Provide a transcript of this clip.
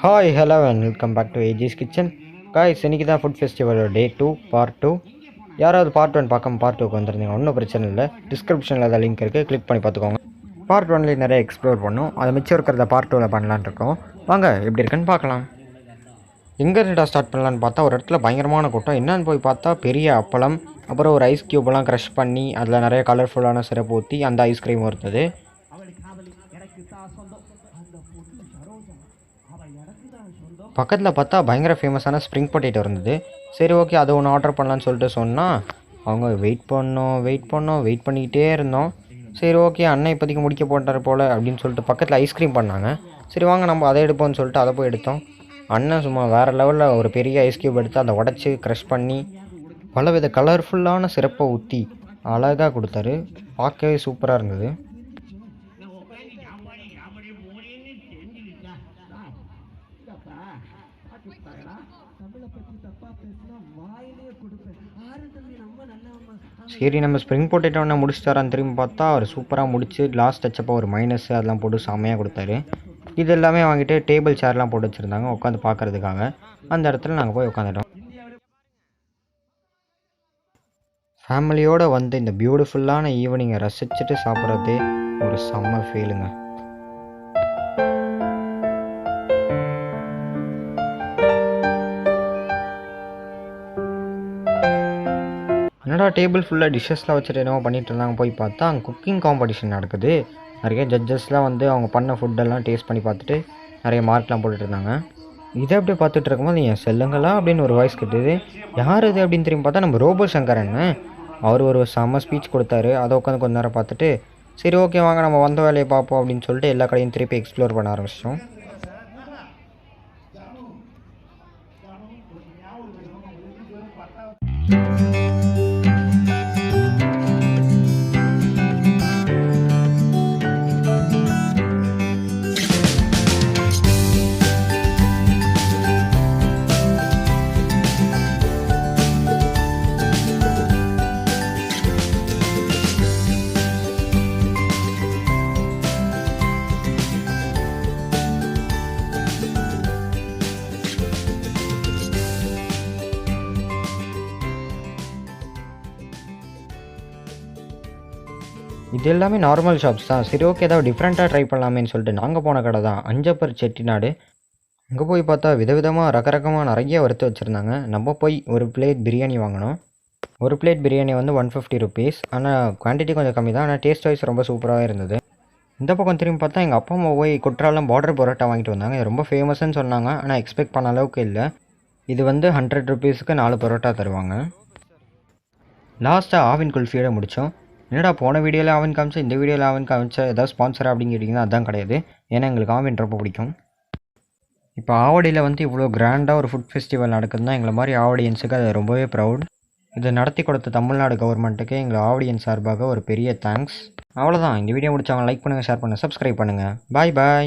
Hi, hello and welcome back to AG's Kitchen. Guys, இன்னைக்கு தான் food ஃபெஸ்டிவலோட டே 2 part 2. யாராவது part 1 பார்க்காம பார்ட் 2க்கு வந்துருந்தீங்க, ஒன்றும் பிரச்சனை இல்லை. டிஸ்கிரிப்ஷனில் ஏதாவது லிங்க் இருக்குது, கிளிக் பண்ணி பார்த்துக்கோங்க. பார்ட் 1லேயே நிறைய எக்ஸ்ப்ளோர் பண்ணோம், அதை மிச்சம் இருக்கிறத பார்ட் 2வில் பண்ணலான்னு இருக்கோம். வாங்க எப்படி இருக்குன்னு பார்க்கலாம். எங்கே இருந்துடா ஸ்டார்ட் பண்ணலான்னு பார்த்தா ஒரு இடத்துல பயங்கரமான கூட்டம். என்னன்னு போய் பார்த்தா பெரிய அப்பளம், அப்புறம் ஒரு ஐஸ் க்யூப்லாம் க்ரஷ் பண்ணி அதில் நிறைய கலர்ஃபுல்லான சிறப்பு ஊற்றி அந்த ஐஸ்கிரீம் இருந்தது. பக்கத்தில் பார்த்தா பயங்கர ஃபேமஸான ஸ்ப்ரிங் பொட்டேட்டோ இருந்தது. சரி ஓகே, அது ஒன்று ஆர்டர் பண்ணலான்னு சொல்லிட்டு சொன்னால் அவங்க வெயிட் பண்ணிக்கிட்டே இருந்தோம். சரி ஓகே, அண்ணன் இப்போதைக்கு முடிக்க போட்டார் போல் அப்படின்னு சொல்லிட்டு பக்கத்தில் ஐஸ்கிரீம் பண்ணாங்க. சரி வாங்க நம்ம அதை எடுப்போம்னு சொல்லிட்டு அதை போய் எடுத்தோம். அண்ணன் சும்மா வேறு லெவலில் ஒரு பெரிய ஐஸ் க்யூப் எடுத்து அதை உடச்சி க்ரஷ் பண்ணி பலவித கலர்ஃபுல்லான சிறப்பை ஊற்றி அழகாக கொடுத்தாரு. பார்க்கவே சூப்பராக இருந்தது. சரி நம்ம ஸ்ப்ரிங் பொட்டேட்டோன்னு முடிச்சுட்டாரான்னு திரும்பி பார்த்தா அவர் சூப்பராக முடிச்சு லாஸ்ட் டச்சப்பாக ஒரு மைனஸ் அதெல்லாம் போட்டு செம்மையாக கொடுத்தாரு. இது எல்லாமே வாங்கிட்டு டேபிள் சேர்லாம் போட்டு வச்சுருந்தாங்க உட்காந்து பார்க்குறதுக்காக. அந்த இடத்துல நாங்கள் போய் உட்காந்துட்டோம். ஃபேமிலியோடு வந்து இந்த பியூட்டிஃபுல்லான ஈவினிங்கை ரசிச்சுட்டு சாப்பிட்றதே ஒரு செம்ம ஃபீலுங்க. என்னடா டேபிள் ஃபுல்லாக டிஷ்ஷஸ்லாம் வச்சுட்டு என்னவோ பண்ணிகிட்டு இருந்தாங்க. போய் பார்த்தா அங்கே குக்கிங் காம்படிஷன் நடக்குது. நிறைய ஜட்ஜஸ்லாம் வந்து அவங்க பண்ண ஃபுட்டெல்லாம் டேஸ்ட் பண்ணி பார்த்துட்டு நிறைய மார்க்லாம் போட்டுட்டு இருந்தாங்க. இதை அப்படியே பார்த்துட்டு இருக்கும்போது என் செல்லுங்களா அப்படின்னு ஒரு வாய்ஸ் கேட்டது. யார் இது அப்படின்னு திரும்பி பார்த்தா நம்ம ரோபோ சங்கரன்னு. அவர் ஒரு செம்ம ஸ்பீச் கொடுத்தாரு. அதை உட்காந்து கொஞ்ச நேரம் பார்த்துட்டு சரி ஓகே வாங்க நம்ம வந்த வேலையை பார்ப்போம் அப்படின்னு சொல்லிட்டு எல்லா கடையும் திருப்பி எக்ஸ்ப்ளோர் பண்ண ஆரம்பிச்சிட்டோம். இது எல்லாமே நார்மல் ஷாப்ஸ் தான். சரி ஓகே, ஏதாவது டிஃப்ரெண்ட்டாக ட்ரை பண்ணலாமேன்னு சொல்லிட்டு நாங்கள் போன கடை தான் அஞ்சப்பர் செட்டிநாடு. அங்கே போய் பார்த்தா விதவிதமாக ரகரகமாக நிறைய வறுத்து வச்சுருந்தாங்க. நம்ம போய் ஒரு பிளேட் பிரியாணி வாங்கினோம். ஒரு பிளேட் பிரியாணி வந்து 150 ருபீஸ். ஆனால் குவான்டிட்டி கொஞ்சம் கம்மி தான், ஆனால் டேஸ்ட் வைஸ் ரொம்ப சூப்பராகவே இருந்தது. இந்த பக்கம் திரும்பி பார்த்தா எங்கள் அப்பா அம்மா போய் குற்றாலம் பார்டர் பரோட்டா வாங்கிட்டு வந்தாங்க. இது ரொம்ப ஃபேமஸ்ன்னு சொன்னாங்க, ஆனால் எக்ஸ்பெக்ட் பண்ண அளவுக்கு இல்லை. இது வந்து 100 ருபீஸுக்கு 4 பரோட்டா தருவாங்க. லாஸ்ட்டாக ஆவின் குல்ஃபியோட முடித்தோம். என்னடா போன வீடியோவில் ஆவின் காமிச்சா இந்த வீடியோவில் ஆவின் காமிச்சா ஏதாவது ஸ்பான்சர் அப்படின்னு கேட்டிங்கன்னா அதுதான் கிடையாது. ஏன்னா எங்களுக்கு ஆவின் ரொம்ப பிடிக்கும். இப்போ ஆவடியில் வந்து இவ்வளோ கிராண்டாக ஒரு ஃபுட் ஃபெஸ்டிவல் நடக்குதுன்னா எங்களை மாதிரி ஆவடியன்ஸுக்கு அது ரொம்பவே ப்ரௌட். இதை நடத்தி கொடுத்த தமிழ்நாடு கவர்மெண்ட்டுக்கு எங்கள் ஆவடியன்ஸ் சார்பாக ஒரு பெரிய தேங்க்ஸ். அவ்வளோதான், இந்த வீடியோ முடிச்சவங்க லைக் பண்ணுங்கள், ஷேர் பண்ணுங்கள், சப்ஸ்கிரைப் பண்ணுங்கள். பாய் பாய்.